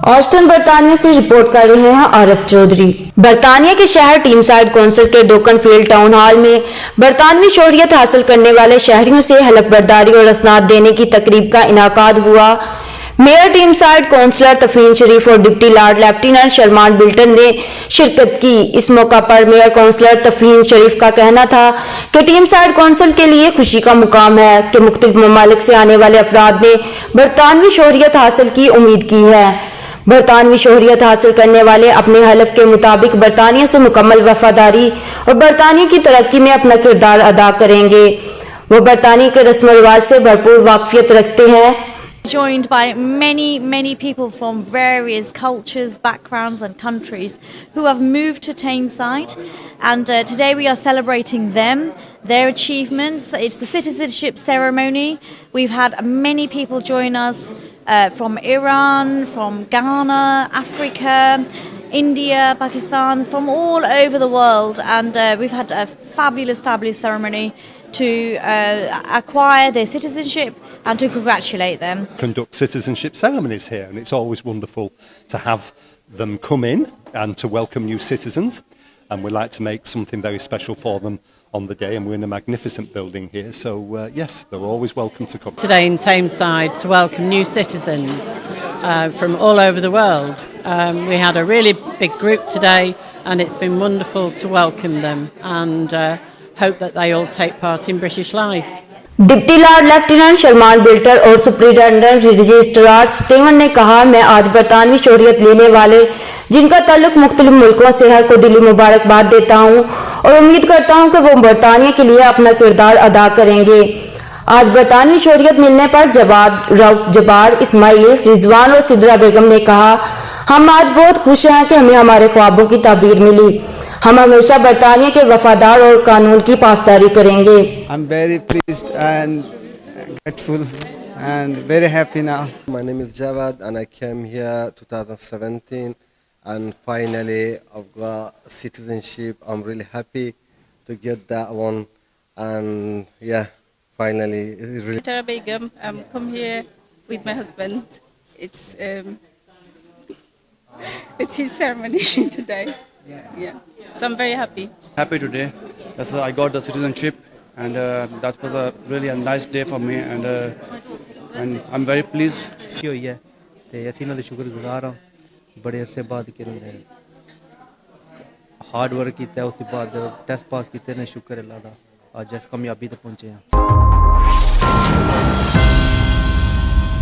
Austin बर्तानिया से report कर रहे हैं आरफ चौधरी। बर्तानिया के शहर टीम साइड कौंसिल के डोकन फील्ड टाउन हॉल में बर्तानवी शहरियत हासिल करने वाले शहरियों से हलफ बर्दारी और असनाद देने की तकरीब का इनाकाद हुआ। मेयर टीम साइड काउंसलर तफीन शरीफ और डिप्टी लॉर्ड लेफ्टिनेंट शर्मान बिल्टन ने शिरकत की। इस मौका पर मेयर काउंसलर तफीन शरीफ का कहना था कि टीम साइड काउंसिल के लिए खुशी का मुकाम है कि मुख्तलिफ ममालिक से आने वाले अफराद ने बर्तानवी शहरियत हासिल की उम्मीद की है। बर्तानवी शहरियत हासिल करने वाले अपने हलफ के मुताबिक बर्तानिया से मुकम्मल वफादारी और बर्तानिया की तरक्की में अपना किरदार अदा करेंगे। वो बर्तानिया के रस्म रिवाज से भरपूर वाकफियत रखते हैं। Joined by many people from various cultures, backgrounds and countries who have moved to Tameside, and today we are celebrating them, their achievements. It's the citizenship ceremony. We've had many people join us from Iran, from Ghana, Africa, India, Pakistan, from all over the world, and we've had a fabulous ceremony to acquire their citizenship and to congratulate them. Conduct citizenship ceremonies here, and it's always wonderful to have them come in and to welcome new citizens, and we like to make something very special for them on the day, and we're in a magnificent building here, so yes, they're always welcome to come. Today in Tameside to welcome new citizens from all over the world. We had a really big group today, and it's been wonderful to welcome them and hope that they all take part in British life. Deputy lord lieutenant शर्मान बिल्टर और superintendent registrar Steven ने कहा, मैं आज बरतानवी शहरियत लेने वाले जिनका ताल्लुक मुख्तलिफ मुल्कों से है को दिली मुबारकबाद देता हूँ और उम्मीद करता हूँ कि वो बरतानिया के लिए अपना किरदार अदा करेंगे। आज बरतानवी शहरियत मिलने पर जबार, इस्माइल, रिजवान और सिद्रा बेगम ने कहा, हम आज बहुत खुश हैं कि हमें हमारे ख्वाबों की ताबीर मिली। हम हमेशा बरतानिया के वफादार और कानून की पासदारी करेंगे। I'm very pleased and grateful and very happy now. My name is Javad and I came here 2017 and finally I've got citizenship. I'm really happy to get that one and yeah, finally it's really. Tara Begum, come here with my husband. It's his ceremony today. Yeah. So I'm very happy. Happy today. That's I got the citizenship, and that was a really a nice day for me, and I'm very pleased. ਹੋਈ ਹੈ ਤੇ ਅਸੀਂ ਇਹਨਾਂ ਦੇ ਸ਼ੁਕਰਗੁਜ਼ਾਰ ਹਾਂ। ਬੜੇ ਅਰਸੇ ਬਾਅਦ ਕਿਰਨ ਹਾਰਡ ਵਰਕ ਕੀਤਾ, ਉਸ ਤੋਂ ਬਾਅਦ ਟੈਸਟ ਪਾਸ ਕੀਤੇ ਨੇ, ਸ਼ੁਕਰ ਅੱਲਾ ਦਾ ਅੱਜ ਇਸ ਕਾਮਯਾਬੀ ਤੇ ਪਹੁੰਚੇ ਹਾਂ।